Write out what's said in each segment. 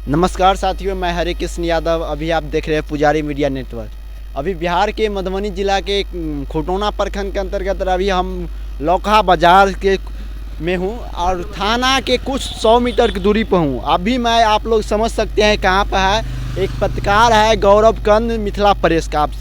नमस्कार साथियों, मैं हरे कृष्ण यादव। अभी आप देख रहे हैं पुजारी मीडिया नेटवर्क। अभी बिहार के मधुबनी जिला के खुटौना प्रखंड के अंतर्गत अभी हम लौकहा बाजार के में हूँ और थाना के कुछ 100 मीटर की दूरी पर हूँ। अभी मैं आप लोग समझ सकते हैं कहाँ पर है। एक पत्रकार है गौरव कंद मिथिला प्रेस का, आप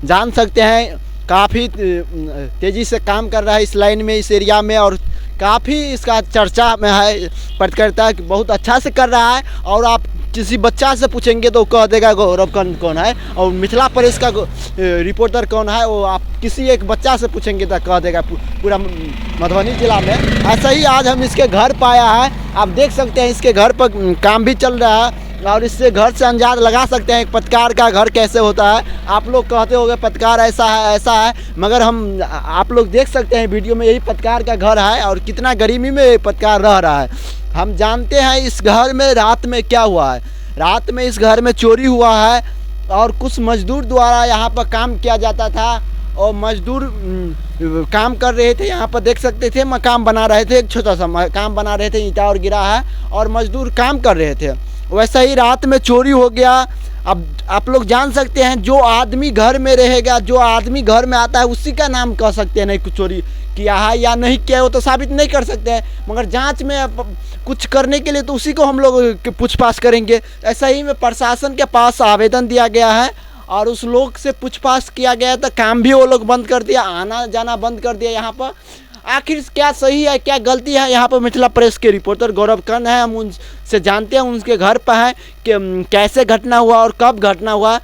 जान सकते हैं काफ़ी तेज़ी से काम कर रहा है इस लाइन में, इस एरिया में, और काफ़ी इसका चर्चा में है। पत्रकारिता बहुत अच्छा से कर रहा है। और आप किसी बच्चा से पूछेंगे तो कह देगा गौरव कंद कौन है, और मिथिला प्रेस का रिपोर्टर कौन है वो आप किसी एक बच्चा से पूछेंगे तो कह देगा पूरा मधुबनी जिला में। ऐसा ही आज हम इसके घर पाया है। आप देख सकते हैं इसके घर पर काम भी चल रहा है और इससे घर से अंदाज लगा सकते हैं एक पत्रकार का घर कैसे होता है। आप लोग कहते होंगे पत्रकार ऐसा है, मगर हम आप लोग देख सकते हैं वीडियो में, यही पत्रकार का घर है और कितना गरीबी में पत्रकार रह रहा है। हम जानते हैं इस घर में रात में क्या हुआ है। रात में इस घर में चोरी हुआ है और कुछ मजदूर द्वारा यहाँ पर काम किया जाता था और मजदूर काम कर रहे थे। यहाँ पर देख सकते थे मकान बना रहे थे, एक छोटा सा मकान बना रहे थे, ईंटा और गिरा है और मजदूर काम कर रहे थे। वैसा ही रात में चोरी हो गया। अब आप लोग जान सकते हैं जो आदमी घर में रहेगा, जो आदमी घर में आता है उसी का नाम कह सकते हैं नहीं कुछ चोरी किया है या नहीं किया, वो तो साबित नहीं कर सकते हैं, मगर जांच में कुछ करने के लिए तो उसी को हम लोग पूछताछ करेंगे। ऐसा ही में प्रशासन के पास आवेदन दिया गया है और उस लोग से पूछताछ किया गया तो काम भी वो लोग बंद कर दिया, आना जाना बंद कर दिया यहाँ पर। आखिर क्या सही है क्या गलती है, यहाँ पर मिथिला प्रेस के रिपोर्टर गौरव कंद है, हम उनसे जानते हैं, उनके घर पर हैं कि कैसे घटना हुआ और कब घटना हुआ।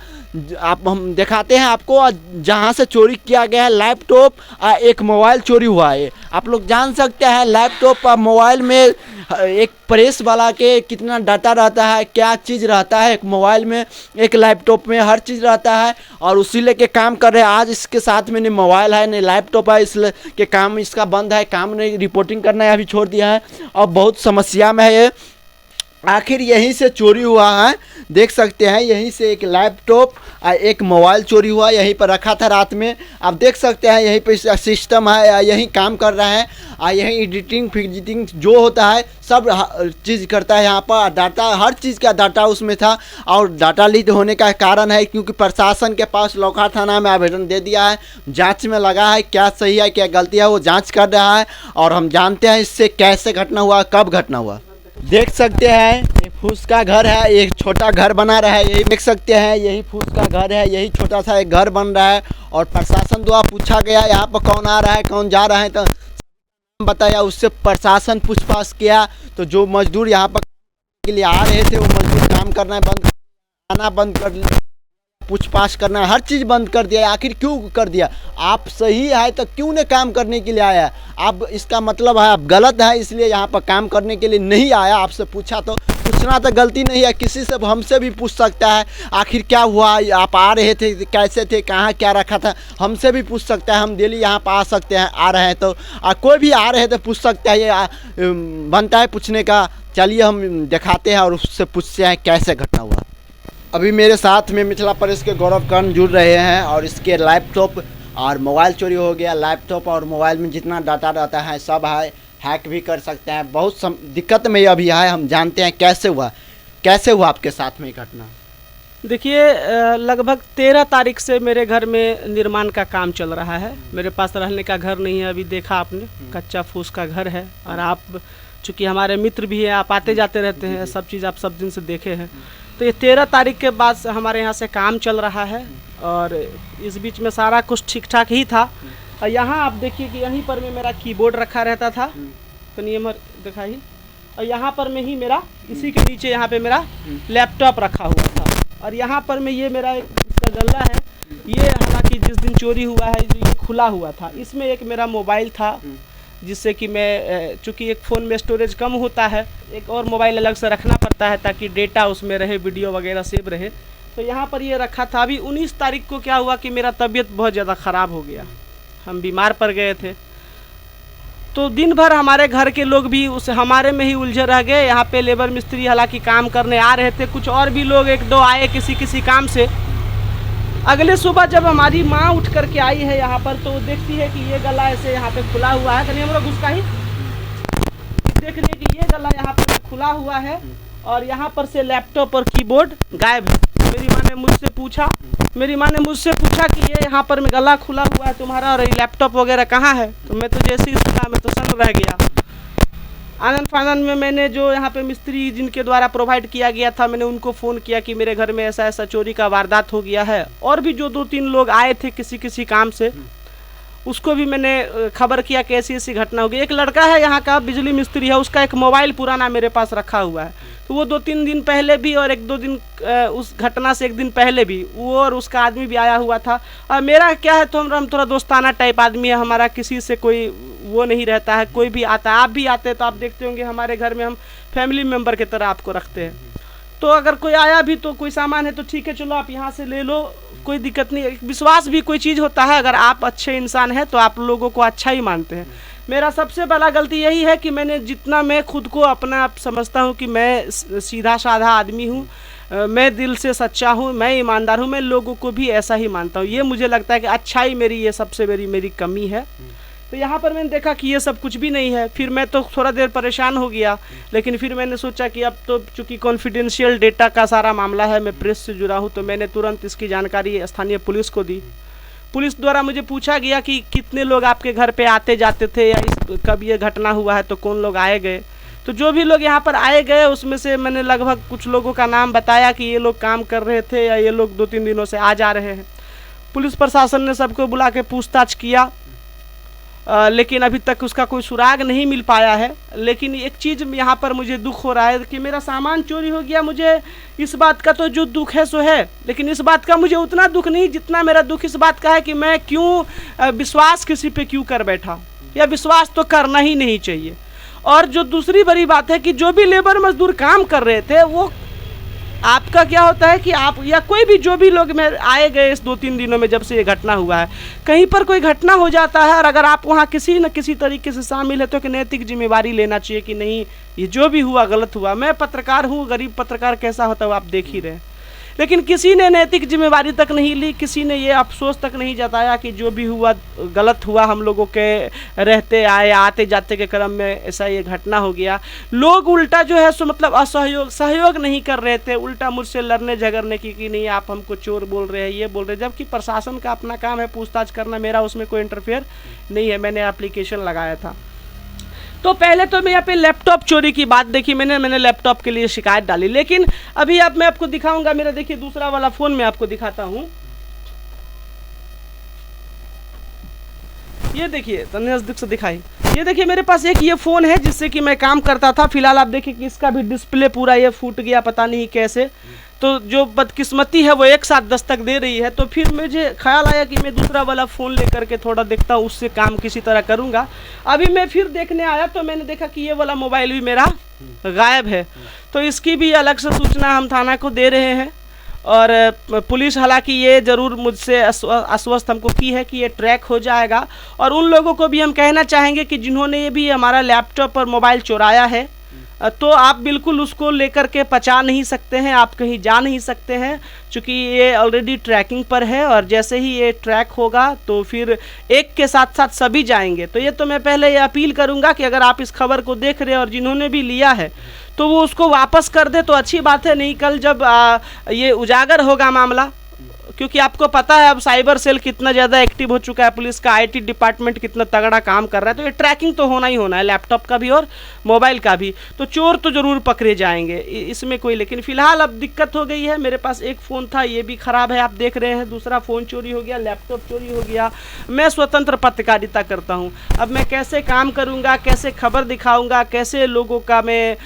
आप हम दिखाते हैं आपको। जहाँ से चोरी किया गया है लैपटॉप, एक मोबाइल चोरी हुआ है। आप लोग जान सकते हैं लैपटॉप और मोबाइल में एक प्रेस वाला के कितना डाटा रहता है, क्या चीज़ रहता है एक मोबाइल में, एक लैपटॉप में हर चीज़ रहता है और उसी लेके काम कर रहे हैं। आज इसके साथ में नहीं मोबाइल है नहीं लैपटॉप है, इसलिए के काम इसका बंद है, काम नहीं, रिपोर्टिंग करना है अभी छोड़ दिया है और बहुत समस्या में है ये। आखिर यहीं से चोरी हुआ है, देख सकते हैं यहीं से एक लैपटॉप एक मोबाइल चोरी हुआ, यहीं पर रखा था रात में। आप देख सकते हैं यहीं पे सिस्टम है, यहीं काम कर रहे हैं, यहीं एडिटिंग फिजिटिंग जो होता है सब चीज़ करता है यहाँ पर। डाटा हर चीज़ का डाटा उसमें था और डाटा लीक होने का कारण है क्योंकि प्रशासन के पास लौकहा थाना में आवेदन दे दिया है, जांच में लगा है, क्या सही है क्या गलती है वो जांच कर रहा है और हम जानते हैं इससे कैसे घटना हुआ, कब घटना हुआ। देख सकते हैं ये फूस का घर है, एक छोटा घर बना रहा है, यही देख सकते हैं यही फूस का घर है, यही छोटा सा एक घर बन रहा है और प्रशासन द्वारा पूछा गया यहाँ पर कौन आ रहा है कौन जा रहा है तो बताया, उससे प्रशासन पूछताछ किया तो जो मजदूर यहाँ पर के लिए आ रहे थे वो मजदूर काम करना बंद, आना बंद कर, पूछताछ करना हर चीज़ बंद कर दिया। आखिर क्यों कर दिया? आप सही है तो क्यों ने काम करने के लिए आया? आप इसका मतलब है आप गलत है इसलिए यहाँ पर काम करने के लिए नहीं आया। आपसे पूछा तो पूछना तो गलती नहीं है, किसी से हमसे भी पूछ सकता है आखिर क्या हुआ, आप आ रहे थे कैसे थे, कहाँ क्या रखा था, हमसे भी पूछ सकता है। हम डेली यहाँ पर आ सकते हैं, आ रहे हैं तो कोई भी आ रहे थे पूछ सकता है, ये बनता है पूछने का। चलिए हम दिखाते हैं और उससे पूछते हैं कैसे घटना हुआ। अभी मेरे साथ में मिथिला प्रेस के गौरव कंद जुड़ रहे हैं और इसके लैपटॉप और मोबाइल चोरी हो गया। लैपटॉप और मोबाइल में जितना डाटा रहता है सब है, हैक भी कर सकते हैं, बहुत दिक्कत में अभी है। हम जानते हैं कैसे हुआ आपके साथ में घटना। देखिए लगभग 13 तारीख से मेरे घर में निर्माण का काम चल रहा है। मेरे पास रहने का घर नहीं है, अभी देखा आपने कच्चा फूस का घर है और आप चूँकि हमारे मित्र भी हैं, आप आते जाते रहते हैं, सब चीज़ आप सब दिन से देखे हैं। तो ये 13 तारीख के बाद हमारे यहाँ से काम चल रहा है और इस बीच में सारा कुछ ठीक ठाक ही था। और यहाँ आप देखिए कि यहीं पर में मेरा कीबोर्ड रखा रहता था, तो नियम दिखाई, और यहाँ पर में ही मेरा इसी के नीचे यहाँ पे मेरा लैपटॉप रखा हुआ था और यहाँ पर में ये मेरा एक इसका गल्ला है। ये हालांकि जिस दिन चोरी हुआ है ये खुला हुआ था, इसमें एक मेरा मोबाइल था जिससे कि मैं चूँकि एक फ़ोन में स्टोरेज कम होता है, एक और मोबाइल अलग से रखना पड़ता है ताकि डेटा उसमें रहे, वीडियो वगैरह सेव रहे। तो यहाँ पर ये रखा था। अभी 19 तारीख को क्या हुआ कि मेरा तबीयत बहुत ज़्यादा ख़राब हो गया, हम बीमार पड़ गए थे। तो दिन भर हमारे घर के लोग भी उस हमारे में ही उलझे रह गए। यहाँ पे लेबर मिस्त्री हालांकि काम करने आ रहे थे, कुछ और भी लोग एक दो आए किसी काम से। अगले सुबह जब हमारी माँ उठ करके आई है यहाँ पर तो देखती है कि ये गला ऐसे यहाँ पे खुला हुआ है, कहीं हम लोग उसका ही देख रहे हैं कि ये गला यहाँ पर खुला हुआ है और यहाँ पर से लैपटॉप और कीबोर्ड गायब है। मेरी माँ ने मुझसे पूछा कि ये यहाँ पर में गला खुला हुआ है तुम्हारा और ये लैपटॉप वगैरह कहाँ है। तो मैं तो जैसे ही सुना मैं तो सन्न रह गया। आनंद फानन में मैंने जो यहाँ पे मिस्त्री जिनके द्वारा प्रोवाइड किया गया था, मैंने उनको फ़ोन किया कि मेरे घर में ऐसा ऐसा चोरी का वारदात हो गया है। और भी जो 2-3 लोग आए थे किसी काम से, उसको भी मैंने खबर किया कि ऐसी ऐसी घटना हो गई। एक लड़का है यहाँ का बिजली मिस्त्री है, उसका एक मोबाइल पुराना मेरे पास रखा हुआ है। तो वो 2-3 दिन पहले भी और 1-2 दिन उस घटना से 1 दिन पहले भी वो और उसका आदमी भी आया हुआ था। और मेरा क्या है, तो हम थोड़ा दोस्ताना टाइप आदमी है, हमारा किसी से कोई वो नहीं रहता है। कोई भी आता है, आप भी आते हैं तो आप देखते होंगे हमारे घर में हम फैमिली मेम्बर की तरह आपको रखते हैं। तो अगर कोई आया भी तो कोई सामान है तो ठीक है चलो आप यहाँ से ले लो, कोई दिक्कत नहीं। विश्वास भी कोई चीज़ होता है, अगर आप अच्छे इंसान हैं तो आप लोगों को अच्छा ही मानते हैं। मेरा सबसे बड़ा गलती यही है कि मैंने जितना मैं खुद को अपना आप समझता हूँ कि मैं सीधा साधा आदमी हूँ, मैं दिल से सच्चा हूँ, मैं ईमानदार हूँ, मैं लोगों को भी ऐसा ही मानता हूँ। ये मुझे लगता है कि अच्छाई मेरी ये सबसे बड़ी मेरी कमी है। तो यहाँ पर मैंने देखा कि ये सब कुछ भी नहीं है। फिर मैं तो थोड़ा देर परेशान हो गया, लेकिन फिर मैंने सोचा कि अब तो चूँकि कॉन्फिडेंशियल डेटा का सारा मामला है, मैं प्रेस से जुड़ा हूँ, तो मैंने तुरंत इसकी जानकारी स्थानीय पुलिस को दी। पुलिस द्वारा मुझे पूछा गया कि कितने लोग आपके घर पे आते जाते थे या कब ये घटना हुआ है, तो कौन लोग आए गए। तो जो भी लोग यहाँ पर आए गए उसमें से मैंने लगभग कुछ लोगों का नाम बताया कि ये लोग काम कर रहे थे या ये लोग 2-3 दिनों से आ जा रहे हैं। पुलिस प्रशासन ने सबको बुला के पूछताछ किया, लेकिन अभी तक उसका कोई सुराग नहीं मिल पाया है। लेकिन एक चीज़ यहाँ पर मुझे दुख हो रहा है कि मेरा सामान चोरी हो गया। मुझे इस बात का तो जो दुख है सो है, लेकिन इस बात का मुझे उतना दुख नहीं जितना मेरा दुख इस बात का है कि मैं क्यों विश्वास किसी पे क्यों कर बैठा। या विश्वास तो करना ही नहीं चाहिए। और जो दूसरी बड़ी बात है कि जो भी लेबर मजदूर काम कर रहे थे, वो आपका क्या होता है कि आप या कोई भी जो भी लोग में आए गए इस 2-3 दिनों में जब से ये घटना हुआ है, कहीं पर कोई घटना हो जाता है और अगर आप वहाँ किसी न किसी तरीके से शामिल है तो एक नैतिक जिम्मेवारी लेना चाहिए कि नहीं ये जो भी हुआ गलत हुआ। मैं पत्रकार हूँ, गरीब पत्रकार कैसा होता है वो आप देख ही रहे हैं। लेकिन किसी ने नैतिक जिम्मेवारी तक नहीं ली, किसी ने ये अफसोस तक नहीं जताया कि जो भी हुआ गलत हुआ, हम लोगों के रहते आए आते जाते के क्रम में ऐसा ये घटना हो गया। लोग उल्टा जो है सो मतलब सहयोग नहीं कर रहे थे, उल्टा मुझसे लड़ने झगड़ने की कि नहीं आप हमको चोर बोल रहे हैं, ये बोल रहे हैं, जबकि प्रशासन का अपना काम है पूछताछ करना, मेरा उसमें कोई इंटरफेयर नहीं है। मैंने एप्लीकेशन लगाया था। तो पहले तो मैं यहाँ पे लैपटॉप चोरी की बात देखी, मैंने लैपटॉप के लिए शिकायत डाली। लेकिन अभी अब मैं आपको दिखाऊंगा, मेरा देखिए दूसरा वाला फ़ोन मैं आपको दिखाता हूँ। ये देखिए तो नज़दीक से दिखाई, ये देखिए मेरे पास एक ये फ़ोन है जिससे कि मैं काम करता था। फिलहाल आप देखिए कि इसका भी डिस्प्ले पूरा ये फूट गया, पता नहीं कैसे। तो जो बदकिस्मती है वो एक साथ दस्तक दे रही है। तो फिर मुझे ख्याल आया कि मैं दूसरा वाला फ़ोन लेकर के थोड़ा देखता हूँ, उससे काम किसी तरह करूँगा। अभी मैं फिर देखने आया तो मैंने देखा कि ये वाला मोबाइल भी मेरा गायब है। तो इसकी भी अलग से सूचना हम थाना को दे रहे हैं। और पुलिस हालांकि ये ज़रूर मुझसे आश्वस्त हमको की है कि ये ट्रैक हो जाएगा। और उन लोगों को भी हम कहना चाहेंगे कि जिन्होंने ये भी हमारा लैपटॉप और मोबाइल चुराया है, तो आप बिल्कुल उसको लेकर के पचा नहीं सकते हैं, आप कहीं जा नहीं सकते हैं, क्योंकि ये ऑलरेडी ट्रैकिंग पर है। और जैसे ही ये ट्रैक होगा तो फिर एक के साथ साथ सभी जाएंगे। तो ये तो मैं पहले ये अपील करूंगा कि अगर आप इस खबर को देख रहे हैं और जिन्होंने भी लिया है तो वो उसको वापस कर दे तो अच्छी बात है। नहीं कल जब ये उजागर होगा मामला, क्योंकि आपको पता है अब साइबर सेल कितना ज़्यादा एक्टिव हो चुका है, पुलिस का आईटी डिपार्टमेंट कितना तगड़ा काम कर रहा है, तो ये ट्रैकिंग तो होना ही होना है, लैपटॉप का भी और मोबाइल का भी। तो चोर तो ज़रूर पकड़े जाएंगे, इसमें कोई। लेकिन फ़िलहाल अब दिक्कत हो गई है। मेरे पास एक फ़ोन था, ये भी ख़राब है, आप देख रहे हैं। दूसरा फ़ोन चोरी हो गया, लैपटॉप चोरी हो गया। मैं स्वतंत्र पत्रकारिता करता हूँ, अब मैं कैसे काम करूँगा, कैसे खबर दिखाऊँगा, कैसे लोगों का मैं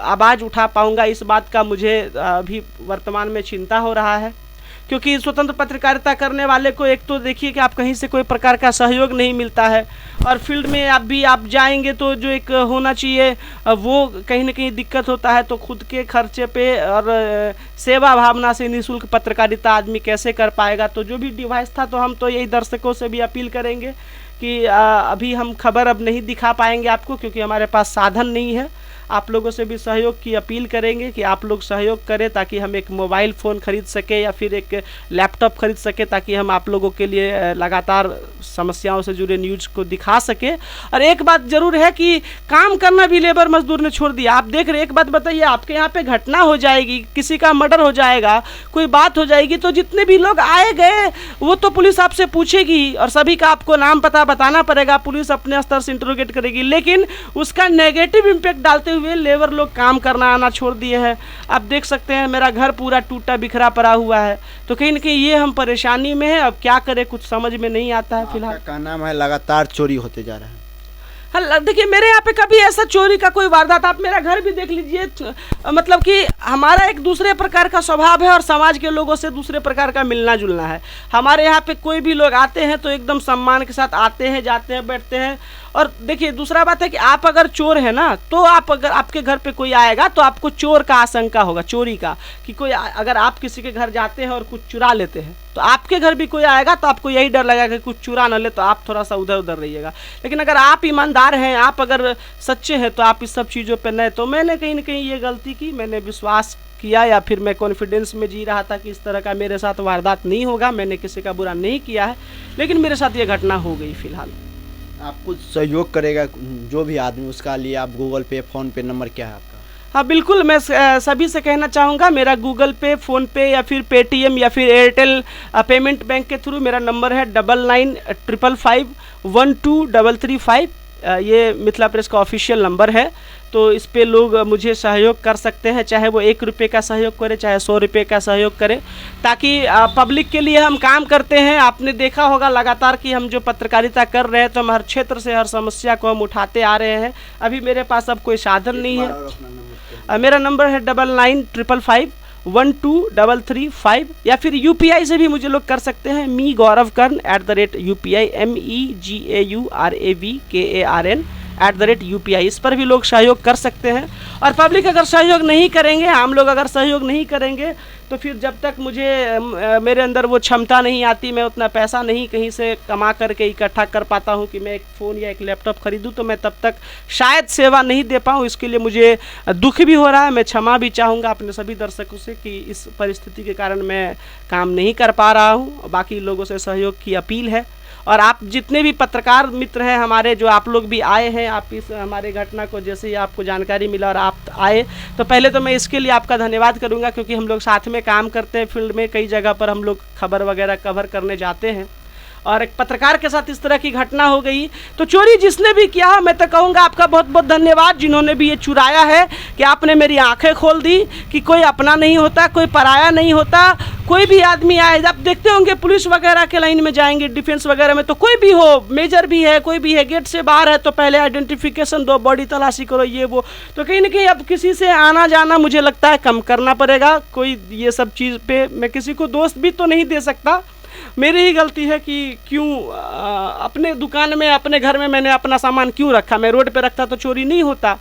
आवाज़ उठा पाऊँगा, इस बात का मुझे अभी वर्तमान में चिंता हो रहा है। क्योंकि स्वतंत्र पत्रकारिता करने वाले को एक तो देखिए कि आप कहीं से कोई प्रकार का सहयोग नहीं मिलता है, और फील्ड में आप जाएंगे तो जो एक होना चाहिए वो कहीं ना कहीं दिक्कत होता है। तो खुद के खर्चे पे और सेवा भावना से निःशुल्क पत्रकारिता आदमी कैसे कर पाएगा। तो जो भी डिवाइस था, तो हम तो यही दर्शकों से भी अपील करेंगे कि अभी हम खबर अब नहीं दिखा पाएंगे आपको, क्योंकि हमारे पास साधन नहीं है। आप लोगों से भी सहयोग की अपील करेंगे कि आप लोग सहयोग करें ताकि हम एक मोबाइल फ़ोन खरीद सके या फिर एक लैपटॉप खरीद सके, ताकि हम आप लोगों के लिए लगातार समस्याओं से जुड़े न्यूज़ को दिखा सके। और एक बात ज़रूर है कि काम करना भी लेबर मजदूर ने छोड़ दिया। आप देख रहे, एक बात बताइए, आपके यहाँ पे घटना हो जाएगी, किसी का मर्डर हो जाएगा, कोई बात हो जाएगी, तो जितने भी लोग आए गए वो तो पुलिस आपसे पूछेगी और सभी का आपको नाम पता बताना पड़ेगा, पुलिस अपने स्तर से इंटरोगेट करेगी, लेकिन उसका नेगेटिव इम्पैक्ट डालते हुए लेबर लोग काम करना आना छोड़ दिए हैं। आप देख सकते हैं मेरा घर पूरा टूटा बिखरा पड़ा हुआ है, तो कहीं ना कहीं ये हम परेशानी में है। अब क्या करें, कुछ समझ में नहीं आता है फिलहाल। का नाम है लगातार चोरी होते जा रहा है। हाँ, देखिए मेरे यहाँ पे कभी ऐसा चोरी का कोई वारदात, आप मेरा घर भी देख लीजिए, मतलब कि हमारा एक दूसरे प्रकार का स्वभाव है और समाज के लोगों से दूसरे प्रकार का मिलना जुलना है। हमारे यहाँ पे कोई भी लोग आते हैं तो एकदम सम्मान के साथ आते हैं, जाते हैं, बैठते हैं। और देखिए दूसरा बात है कि आप अगर चोर है ना, तो आप अगर आपके घर पे कोई आएगा तो आपको चोर का आशंका होगा, चोरी का, कि कोई अगर आप किसी के घर जाते हैं और कुछ चुरा लेते हैं तो आपके घर भी कोई आएगा तो आपको यही डर लगेगा कि कुछ चुरा न ले, तो आप थोड़ा सा उधर उधर रहिएगा। लेकिन अगर आप ईमानदार हैं, आप अगर सच्चे हैं, तो आप इस सब चीज़ों पर नहीं। तो मैंने कहीं ना कहीं ये गलती की, मैंने विश्वास किया या फिर मैं कॉन्फिडेंस में जी रहा था कि इस तरह का मेरे साथ वारदात नहीं होगा। मैंने किसी का बुरा नहीं किया है, लेकिन मेरे साथ ये घटना हो गई। फिलहाल आपको सहयोग करेगा जो भी आदमी, उसका लिए आप गूगल पे, फ़ोन पे नंबर क्या है आपका? हाँ बिल्कुल, मैं सभी से कहना चाहूँगा, मेरा गूगल पे, फ़ोनपे या फिर पेटीएम या फिर एयरटेल पेमेंट बैंक के थ्रू मेरा नंबर है 9955512335। ये मिथिला प्रेस का ऑफिशियल नंबर है। तो इस पे लोग मुझे सहयोग कर सकते हैं, चाहे वो 1 रुपये का सहयोग करे, चाहे 100 रुपये का सहयोग करे, ताकि पब्लिक के लिए हम काम करते हैं। आपने देखा होगा लगातार कि हम जो पत्रकारिता कर रहे हैं तो हम हर क्षेत्र से हर समस्या को हम उठाते आ रहे हैं। अभी मेरे पास अब कोई साधन नहीं है। मेरा नंबर है 9955512335, या फिर UPI से भी मुझे लोग कर सकते हैं, मी गौरव कर्ण @UPI MEGAURAVKARN @UPI। इस पर भी लोग सहयोग कर सकते हैं। और पब्लिक अगर सहयोग नहीं करेंगे, हम लोग अगर सहयोग नहीं करेंगे, तो फिर जब तक मुझे मेरे अंदर वो क्षमता नहीं आती, मैं उतना पैसा नहीं कहीं से कमा करके इकट्ठा कर पाता हूँ कि मैं एक फ़ोन या एक लैपटॉप खरीदूँ, तो मैं तब तक शायद सेवा नहीं दे पाऊँ। इसके लिए मुझे दुख भी हो रहा है। मैं क्षमा भी चाहूँगा अपने सभी दर्शकों से कि इस परिस्थिति के कारण मैं काम नहीं कर पा रहा हूँ। बाकी लोगों से सहयोग की अपील है। और आप जितने भी पत्रकार मित्र हैं हमारे, जो आप लोग भी आए हैं, आप इस हमारे घटना को जैसे ही आपको जानकारी मिला और आप आए, तो पहले तो मैं इसके लिए आपका धन्यवाद करूंगा, क्योंकि हम लोग साथ में काम करते हैं फील्ड में, कई जगह पर हम लोग खबर वगैरह कवर करने जाते हैं। और एक पत्रकार के साथ इस तरह की घटना हो गई, तो चोरी जिसने भी किया, मैं तो कहूँगा आपका बहुत बहुत धन्यवाद। जिन्होंने भी ये चुराया है, कि आपने मेरी आंखें खोल दी कि कोई अपना नहीं होता, कोई पराया नहीं होता। कोई भी आदमी आए, आप देखते होंगे पुलिस वगैरह के लाइन में जाएंगे, डिफेंस वगैरह में, तो कोई भी हो, मेजर भी है, कोई भी है, गेट से बाहर है तो पहले आइडेंटिफिकेशन दो, बॉडी तलाशी करो, ये वो। तो कहीं ना कहीं अब किसी से आना जाना मुझे लगता है कम करना पड़ेगा। कोई ये सब चीज़ पे मैं किसी को दोस्त भी तो नहीं दे सकता, मेरी ही गलती है कि क्यों अपने दुकान में, अपने घर में मैंने अपना सामान क्यों रखा। मैं रोड पे रखता तो चोरी नहीं होता,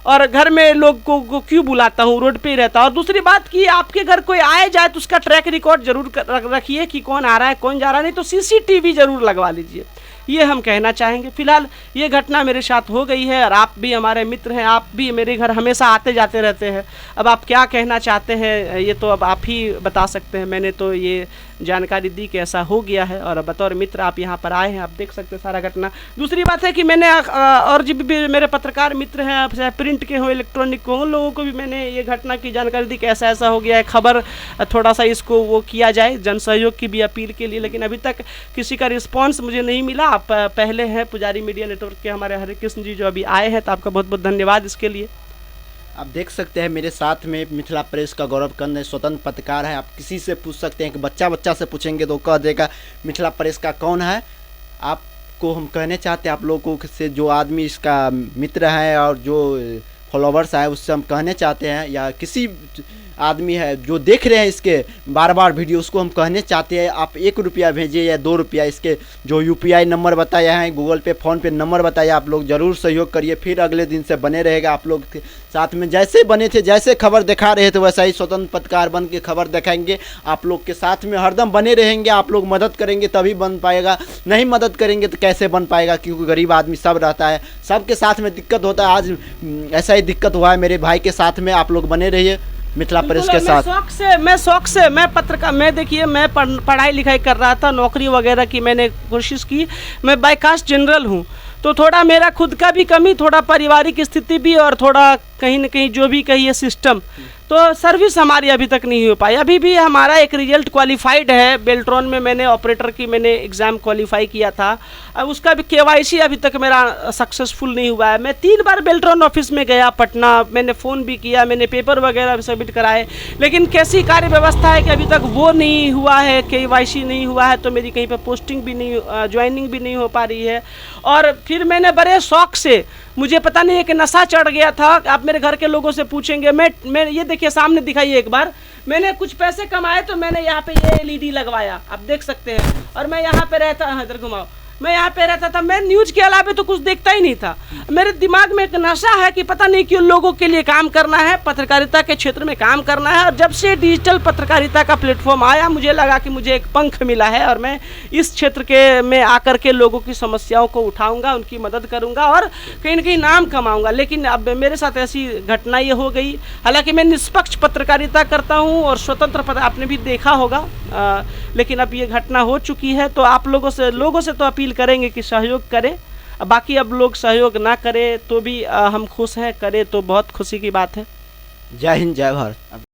और घर में लोग को क्यों बुलाता हूँ, रोड पे ही रहता। और दूसरी बात कि आपके घर कोई आए जाए तो उसका ट्रैक रिकॉर्ड जरूर रखिए कि कौन आ रहा है कौन जा रहा है, नहीं तो CCTV जरूर लगवा लीजिए, ये हम कहना चाहेंगे। फिलहाल ये घटना मेरे साथ हो गई है, और आप भी हमारे मित्र हैं, आप भी मेरे घर हमेशा आते जाते रहते हैं। अब आप क्या कहना चाहते हैं ये तो अब आप ही बता सकते हैं। मैंने तो ये जानकारी दी कि ऐसा हो गया है, और बतौर मित्र आप यहाँ पर आए हैं, आप देख सकते हैं सारा घटना। दूसरी बात है कि मैंने और जो भी मेरे पत्रकार मित्र हैं, चाहे प्रिंट के हों, इलेक्ट्रॉनिक को, उन लोगों को भी मैंने ये घटना की जानकारी दी कि ऐसा ऐसा हो गया है, खबर थोड़ा सा इसको वो किया जाए, जन सहयोग की भी अपील के लिए। लेकिन अभी तक किसी का रिस्पॉन्स मुझे नहीं मिला। आप पहले हैं पुजारी मीडिया नेटवर्क के हमारे हरे कृष्ण जी जो अभी आए हैं, तो आपका बहुत बहुत धन्यवाद इसके लिए। आप देख सकते हैं मेरे साथ में मिथिला प्रेस का गौरव कर्ण स्वतंत्र पत्रकार है। आप किसी से पूछ सकते हैं कि बच्चा से पूछेंगे तो कह देगा मिथिला प्रेस का कौन है। आपको हम कहने चाहते हैं, आप लोगों से जो आदमी इसका मित्र है और जो फॉलोवर्स है उससे हम कहने चाहते हैं, या किसी आदमी है जो देख रहे हैं इसके बार बार वीडियो, उसको हम कहने चाहते हैं आप 1 रुपया भेजिए या 2 रुपया, इसके जो UPI नंबर बताया है, गूगल पे, फ़ोन पे नंबर बताया, आप लोग ज़रूर सहयोग करिए। फिर अगले दिन से बने रहेगा आप लोग साथ में जैसे बने थे, जैसे खबर दिखा रहे थे वैसा ही स्वतंत्र पत्रकार बन के खबर दिखाएंगे। आप लोग के साथ में हरदम बने रहेंगे। आप लोग मदद करेंगे तभी बन पाएगा, नहीं मदद करेंगे तो कैसे बन पाएगा, क्योंकि गरीब आदमी सब रहता है, सबके साथ में दिक्कत होता है। आज ऐसा ही दिक्कत हुआ है मेरे भाई के साथ में। आप लोग बने रहिए मिथिला प्रेस के साथ। मैं पत्रकार, मैं देखिए मैं पढ़ाई लिखाई कर रहा था, नौकरी वगैरह की मैंने कोशिश की। मैं बाय कास्ट जनरल हूँ, तो थोड़ा मेरा खुद का भी कमी, थोड़ा पारिवारिक स्थिति भी, और थोड़ा कहीं न कहीं जो भी कहिए सिस्टम, तो सर्विस हमारी अभी तक नहीं हो पाई। अभी भी हमारा एक रिजल्ट क्वालिफाइड है, बेल्ट्रॉन में मैंने ऑपरेटर की मैंने एग्ज़ाम क्वालिफाई किया था, अब उसका भी KYC अभी तक मेरा सक्सेसफुल नहीं हुआ है। मैं 3 बार बेल्ट्रॉन ऑफिस में गया पटना, मैंने फ़ोन भी किया, मैंने पेपर वगैरह भी सबमिट कराए, लेकिन कैसी कार्य व्यवस्था है कि अभी तक वो नहीं हुआ है, KYC नहीं हुआ है, तो मेरी कहीं पर पोस्टिंग भी नहीं, ज्वाइनिंग भी नहीं हो पा रही है। और फिर मैंने बड़े शौक से, मुझे पता नहीं है कि नशा चढ़ गया था, आप मेरे घर के लोगों से पूछेंगे, मैं ये देखिए सामने दिखाइए एक बार, मैंने कुछ पैसे कमाए तो मैंने यहाँ पे ये LED लगवाया, आप देख सकते हैं, और मैं यहाँ पे रहता, इधर घुमाओ, मैं यहाँ पे रहता था, मैं न्यूज़ के अलावा तो कुछ देखता ही नहीं था। मेरे दिमाग में एक नशा है कि पता नहीं क्यों लोगों के लिए काम करना है, पत्रकारिता के क्षेत्र में काम करना है। और जब से डिजिटल पत्रकारिता का प्लेटफॉर्म आया, मुझे लगा कि मुझे एक पंख मिला है और मैं इस क्षेत्र के में आकर के लोगों की समस्याओं को उठाऊंगा, उनकी मदद करूंगा और कहीं ना कहीं नाम कमाऊंगा। लेकिन अब मेरे साथ ऐसी घटना ये हो गई। हालांकि मैं निष्पक्ष पत्रकारिता करता हूँ और स्वतंत्र आपने भी देखा होगा, लेकिन अब ये घटना हो चुकी है, तो आप लोगों से तो अपील करेंगे कि सहयोग करें। बाकी अब लोग सहयोग ना करें तो भी हम खुश हैं, करें तो बहुत खुशी की बात है। जय हिंद, जय भारत।